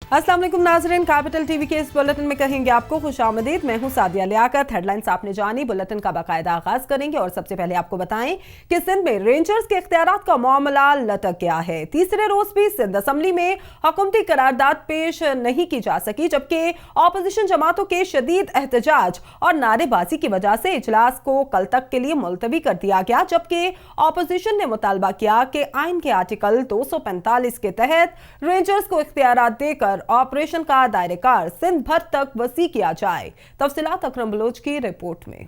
अस्सलाम वालेकुम नाज़रीन, कैपिटल टीवी के इस बुलेटिन में कहेंगे आपको खुशामदीद। मैं हूं सादिया लियाकत। हेडलाइंस आपने जानी, बुलेटिन का बाकायदा आगाज करेंगे और सबसे पहले आपको बताएं कि सिंध में रेंजर्स के इख्तियारात का मामला लटक गया है। तीसरे रोज भी सिंध असम्बली में हुकूमती करारदाद पेश नहीं की जा सकी, जबकि अपोजिशन जमातों के शदीद एहतजाज और नारेबाजी की वजह से इजलास को कल तक के लिए मुलतवी कर दिया गया। जबकि अपोजिशन ने मुतालबा किया कि आइन के आर्टिकल 245 के तहत रेंजर्स को इख्तियारात देकर ऑपरेशन का दायरेकार सिंध भर तक वसी किया जाए। तफसीलात अकरम बलोच की रिपोर्ट में।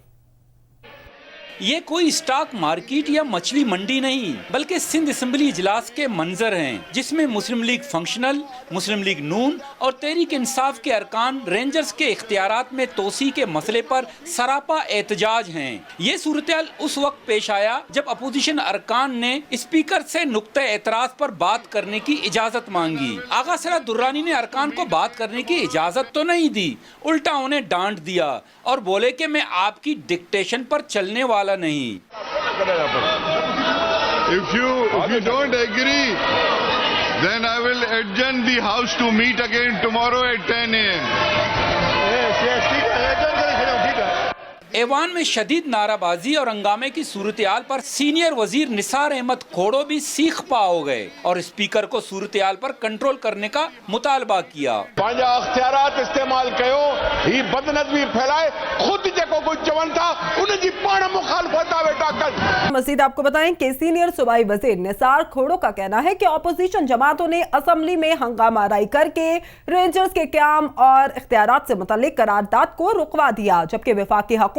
ये कोई स्टॉक मार्केट या मछली मंडी नहीं, बल्कि सिंध असेंबली इजलास के मंजर हैं, जिसमें मुस्लिम लीग फंक्शनल, मुस्लिम लीग नून और तहरीक इंसाफ के अरकान रेंजर्स के इख्तियारात में तोसी के मसले पर सरापा एहतजाज हैं। ये सूरत-ए-हाल उस वक्त पेश आया जब अपोजिशन अरकान ने स्पीकर से नुक्ते एतराज पर बात करने की इजाजत मांगी। आगा सराद दुर्रानी ने अरकान को बात करने की इजाजत तो नहीं दी, उल्टा उन्हें डांट दिया और बोले कि मैं आपकी डिक्टेशन पर चलने वाला नहीं। If you don't agree, then I will adjourn the house to meet again tomorrow at 10 a.m. ऐवान में शदीद नाराबाजी और हंगामे की सूरत-ए-हाल पर सीनियर वजीर निसार अहमद खोड़ो भी सीख पा हो गए और स्पीकर को सूरत-ए-हाल पर कंट्रोल करने का मुतालबा किया। पंहिंजा इख्तियारात इस्तेमाल कयो, ही बदनज़मी फैलाए, खुद जेको कुछ चवन था उन जी पाण मुखालफत वेठा कन। मज़ीद आपको बताएं कि सीनियर सूबाई वजीर निसार खोड़ो का कहना है कि अपोजिशन जमातों ने असम्बली में हंगामा राई करके रेंजर्स के क़याम और इख्तियारात से मुतल्लिक करारदाद को रुकवा दिया, जबकि वफाकी हुकूमत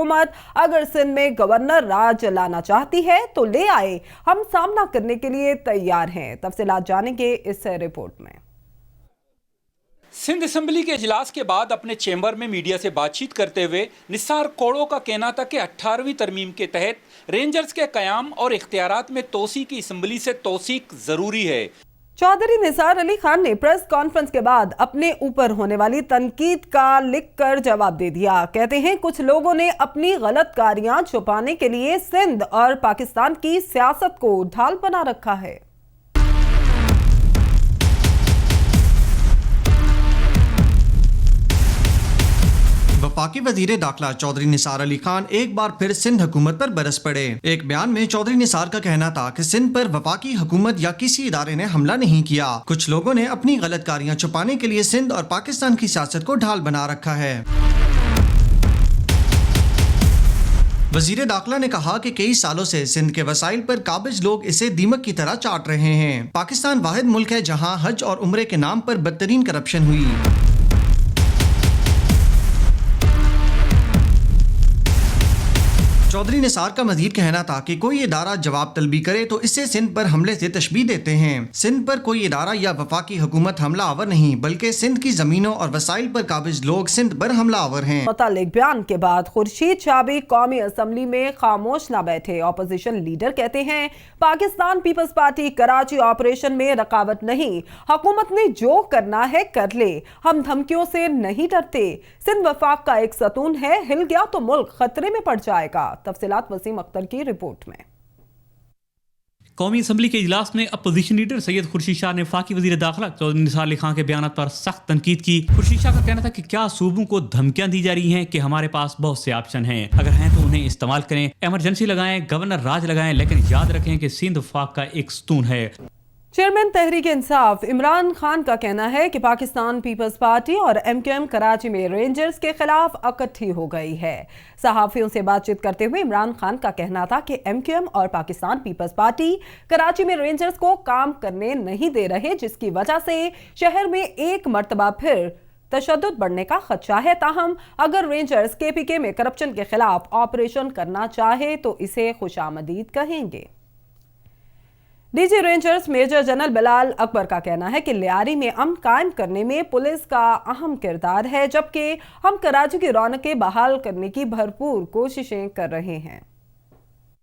अगर सिंध में गवर्नर राज लाना चाहती है तो ले आए, हम सामना करने के लिए तैयार हैं। तफसीलात जानेंगे इस रिपोर्ट में। सिंध असेंबली के इजलास के बाद अपने चैम्बर में मीडिया से बातचीत करते हुए निसार कोड़ो का कहना था कि 18वीं तरमीम के तहत रेंजर्स के क़याम और इख्तियारात में तोसी की असेंबली से तौसीक जरूरी है। चौधरी निसार अली खान ने प्रेस कॉन्फ्रेंस के बाद अपने ऊपर होने वाली तनकीद का लिखकर जवाब दे दिया। कहते हैं कुछ लोगों ने अपनी गलत कारियां छुपाने के लिए सिंध और पाकिस्तान की सियासत को ढाल बना रखा है। वफाकी वजीर दाखिला चौधरी निसार अली खान एक बार फिर सिंध हुकूमत पर बरस पड़े। एक बयान में चौधरी निसार का कहना था कि सिंध पर वफाकी हुकूमत या किसी इदारे ने हमला नहीं किया, कुछ लोगों ने अपनी गलतकारियां छुपाने के लिए सिंध और पाकिस्तान की सियासत को ढाल बना रखा है। वजीर दाखिला ने कहा कि कई सालों से सिंध के वसाइल पर काबिज लोग इसे दीमक की तरह चाट रहे हैं। पाकिस्तान वाहिद मुल्क है जहाँ हज और उम्रे के नाम पर बदतरीन करप्शन हुई। चौधरी निसार का मजीद कहना था कि कोई इदारा जवाब तलबी करे तो इससे सिंध पर हमले से तशबीह देते हैं। सिंध पर कोई इदारा या वफाकी हुकूमत हमला आवर नहीं, बल्कि सिंध की जमीनों और वसाइल पर काबिज लोग सिंध पर हमला आवर हैं। मुतालिक बयान के बाद खुर्शीद शाबी कौमी असम्बली में खामोश न बैठे। अपोजिशन लीडर कहते हैं पाकिस्तान पीपल्स पार्टी कराची ऑपरेशन में रकावट नहीं, हुकूमत ने जो करना है कर ले, हम धमकियों से नहीं डरते। सिंध वफाक का एक सतून है, हिल गया तो मुल्क खतरे में पड़ जाएगा। तफसीलात वसीम अख्तर की रिपोर्ट में। कौमी असम्बली के इजलास में अपोजिशन लीडर सैयद खुर्शीद शाह ने वफाकी वजीर दाखिला चौधरी निसार अली खान के बयान पर सख्त तनकीद की। खुर्शीद शाह का कहना था कि क्या सूबों को धमकियां दी जा रही हैं कि हमारे पास बहुत से ऑप्शन हैं, अगर हैं तो उन्हें इस्तेमाल करें, एमरजेंसी लगाएं, गवर्नर राज लगाएं, लेकिन याद रखें कि सिंध वफाक का एक सतून है। चेयरमैन तहरीक इंसाफ इमरान खान का कहना है कि पाकिस्तान पीपल्स पार्टी और MQM कराची में रेंजर्स के खिलाफ इकट्ठी हो गई है। सहाफियों से बातचीत करते हुए इमरान खान का कहना था कि MQM और पाकिस्तान पीपल्स पार्टी कराची में रेंजर्स को काम करने नहीं दे रहे, जिसकी वजह से शहर में एक मर्तबा फिर तशद्दुद बढ़ने का खदशा है। ताहम अगर रेंजर्स KPK में करप्शन के खिलाफ ऑपरेशन करना चाहे तो इसे खुशामदीद कहेंगे। DG Rangers major general Bilal Akbar का कहना है कि लियारी में अमन कायम करने में पुलिस का अहम किरदार है, जबकि हम कराची की रौनकें बहाल करने की भरपूर कोशिशें कर रहे हैं।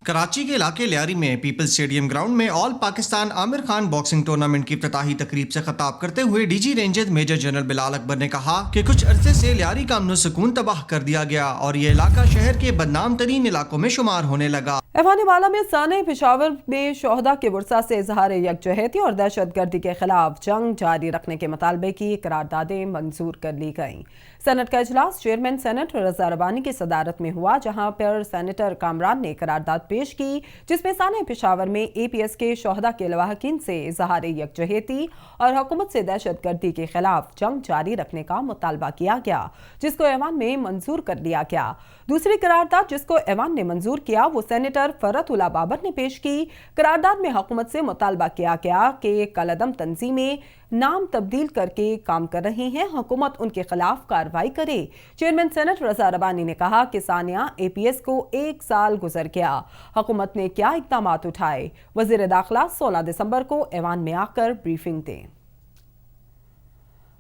कराची के इलाके लियारी में पीपल्स स्टेडियम ग्राउंड में all Pakistan Aamir Khan boxing tournament की इफ्तिताही तकरीब से खिताब करते हुए DG Rangers major general Bilal Akbar ने कहा कि कुछ अरसे से लियारी का अमन सुकून तबाह कर दिया गया और ये इलाका शहर के बदनाम तरीन इलाकों में शुमार होने लगा। ऐवान वाला में साने पेशावर में शोहदा के वर्सा से इजहार यकजहती और दहशत गर्दी के खिलाफ जंग जारी रखने के मुतालबे की करारदादें मंजूर कर ली गईं। सेनेट का इजलास चेयरमैन सेनेट रजा रबानी की सदारत में हुआ, जहां पर सेनेटर कामरान ने करारदाद पेश की, जिसमें साने पेशावर में APS के शोहदा के लवाहकीन से इजहार यकजहती और हुकूमत से दहशत गर्दी के खिलाफ जंग जारी रखने का मुतालबा किया गया, जिसको ऐवान में मंजूर कर लिया गया। दूसरी करारदाद जिसको ऐवान ने मंजूर किया वो सेनेटर फरतुल्ला बाबर ने पेश की। करारदाद में हुकूमत से मुतालबा किया गया कि कलअदम तंजीमें नाम तब्दील करके काम कर रही हैं, हुकूमत उनके खिलाफ कार्रवाई करे। चेयरमैन सेनेट रजा रबानी ने कहा कि सानिया APS को 1 साल गुजर गया, हुकूमत ने क्या इक़दाम उठाए। वज़ीर दाखिला 16 दिसंबर को ऐवान में आकर ब्रीफिंग दें।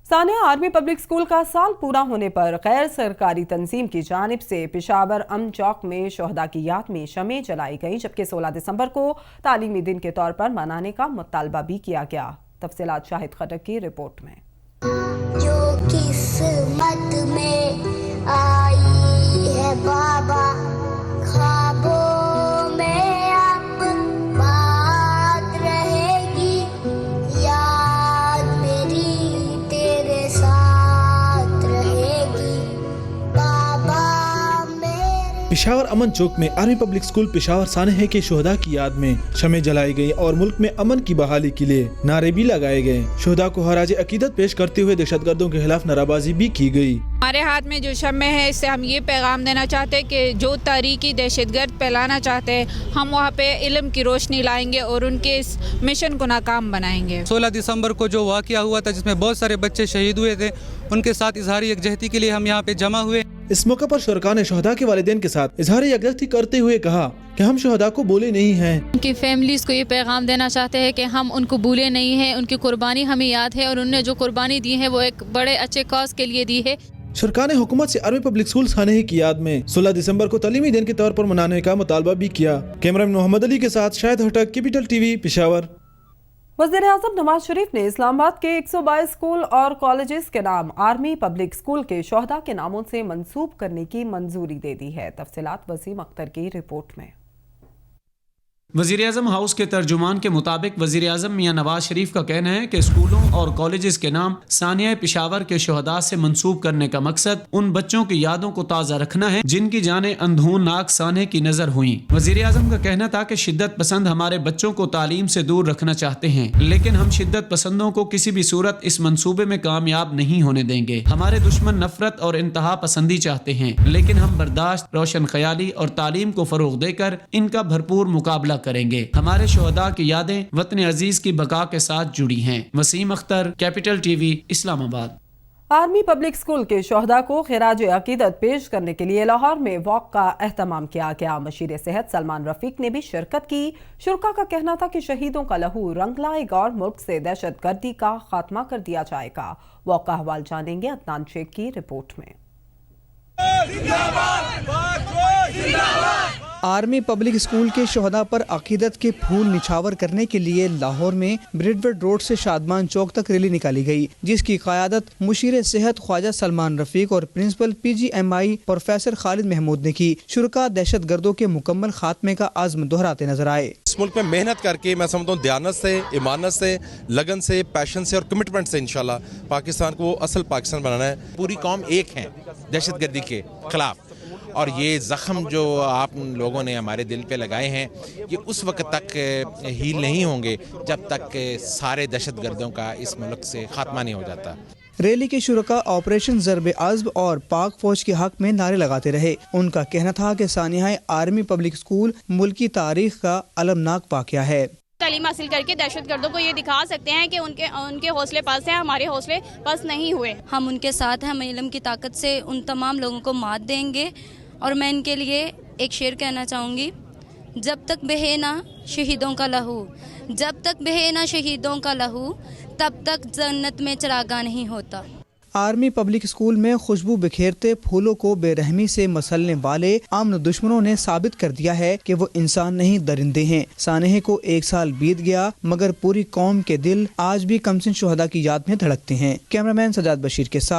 सानिया आर्मी पब्लिक स्कूल का साल पूरा होने पर गैर सरकारी तंजीम की जानिब से पेशावर अमन चौक में शोहदा की याद में शमें जलाई गई, जबकि 16 दिसंबर को तालीमी दिन के तौर पर मनाने का मुतालबा भी किया गया। तफसीलात शाहिद खटक की रिपोर्ट में। जो किस्मत में आई है बाबा, ख्वाबों में अब बात रहेगी, याद मेरी तेरे साथ रहेगी बाबा मेरे। पेशावर अमन चौक में आर्मी पब्लिक स्कूल पेशावर सानहे के शोहदा की याद में शमें जलाई गई और मुल्क में अमन की बहाली के लिए नारे भी लगाए गए। शोहदा को खराज अकीदत पेश करते हुए दहशतगर्दों के खिलाफ नाराबाजी भी की गई। हमारे हाथ में जो शम्मे है, इससे हम ये पैगाम देना चाहते हैं कि जो तारीकी दहशतगर्द फैलाना चाहते हैं, हम वहाँ पे इल्म की रोशनी लाएंगे और उनके इस मिशन को नाकाम बनाएंगे। 16 दिसंबर को जो वाक़या हुआ था जिसमें बहुत सारे बच्चे शहीद हुए थे, उनके साथ इजहार यकजहती के लिए हम यहाँ पे जमा हुए। इस मौके पर शुरका ने शोहदा के वालिदैन के साथ इजहार यकजहती करते हुए कहा कि हम शोहदा को भूले नहीं हैं। उनकी फैमिलीज को ये पैगाम देना चाहते हैं कि हम उनको भूले नहीं हैं, उनकी कुर्बानी हमें याद है और उन्होंने जो कुर्बानी दी है वो एक बड़े अच्छे कॉज के लिए दी है। शुरका ने हुकूमत से आर्मी पब्लिक स्कूल सानहे की याद में 16 दिसंबर को तालीमी दिन के तौर पर मनाने का मुतालबा भी किया। कैमरामैन मोहम्मद अली के साथ शाहिद खटक, कैपिटल TV, पेशावर। वज़ीर-ए-आज़म नवाज शरीफ ने इस्लामाबाद के 122 स्कूल और कॉलेजेस के नाम आर्मी पब्लिक स्कूल के शोहदा के नामों से मंसूब करने की मंजूरी दे दी है। तफसीलात वसीम अख्तर की रिपोर्ट में। वज़ीर-ए-आज़म हाउस के तर्जुमान के मुताबिक वज़ीर-ए-आज़म मियां नवाज शरीफ का कहना है कि स्कूलों और कॉलेजेस के नाम सानिया पेशावर के शोहदा से मंसूब करने का मकसद उन बच्चों की यादों को ताज़ा रखना है जिनकी जानें अंधून नाक साने की नज़र हुई। वज़ीर-ए-आज़म का कहना था कि शिद्दत पसंद हमारे बच्चों को तालीम से दूर रखना चाहते हैं, लेकिन हम शिद्दत पसंदों को किसी भी सूरत इस मंसूबे में कामयाब नहीं होने देंगे। हमारे दुश्मन नफरत और इंतहा पसंदी चाहते हैं, लेकिन हम बर्दाश्त, रोशन ख्याली और तालीम को फरोग देकर इनका भरपूर मुकाबला करेंगे। हमारे शोहदा की यादें वतन अजीज की बका के साथ जुड़ी हैं। Waseem Akhtar, capital TV, Islamabad. Army public school के शोहदा को खिराज अकीदत पेश करने के लिए लाहौर में वॉक का एहतमाम किया गया। मशीर सेहत सलमान रफीक ने भी शिरकत की। शुरका का कहना था कि शहीदों का लहू रंग लाएगा और मुल्क से दहशत गर्दी का खात्मा कर दिया जाएगा। वॉक का हवाल जानेंगे अदनान शेख की रिपोर्ट में। आर्मी पब्लिक स्कूल के शोहदा पर अकीदत के फूल निछावर करने के लिए लाहौर में ब्रिडवर्ड रोड से शादमान चौक तक रैली निकाली गई, जिसकी क़यादत मुशीर सेहत ख्वाजा सलमान रफीक और principal PGMI professor Khalid Mahmood ने की। शुरका दहशत गर्दों के मुकम्मल खात्मे का आज़्म दोहराते नजर आए। इस मुल्क में मेहनत करके मैं समझता हूँ दयानत से, ईमानत से, लगन से, पैशन से और कमिटमेंट से इंशाल्लाह पाकिस्तान को असल पाकिस्तान बनाना है। पूरी कौम एक है दहशत गर्दी के खिलाफ, और ये ज़ख्म जो आप लोगों ने हमारे दिल पे लगाए हैं ये उस वक्त तक हील नहीं होंगे जब तक सारे दहशत गर्दों का इस मुल्क से खात्मा नहीं हो जाता। रैली के शुरका ऑपरेशन ज़र्ब आज़्म और पाक फौज के हक में नारे लगाते रहे। उनका कहना था कि सानिया आर्मी पब्लिक स्कूल मुल्क की तारीख का अलमनाक वाक़या है। तालीम हासिल करके दहशतगर्दों को ये दिखा सकते हैं कि उनके हौसले पस्त हैं, हमारे हौसले पस्त नहीं हुए। हम उनके साथ हैं, हम इल्म की ताकत से उन तमाम लोगों को मात देंगे। और मैं इनके लिए एक शेर कहना चाहूँगी, जब तक बहे ना शहीदों का लहू, जब तक बहे ना शहीदों का लहू, तब तक जन्नत में चरागा नहीं होता। आर्मी पब्लिक स्कूल में खुशबू बिखेरते फूलों को बेरहमी से मसलने वाले आमन दुश्मनों ने साबित कर दिया है कि वो इंसान नहीं दरिंदे हैं। सानहे को 1 साल बीत गया, मगर पूरी कौम के दिल आज भी कमसिन शोहदा की याद में धड़कते हैं। कैमरामैन सजाद बशीर के साथ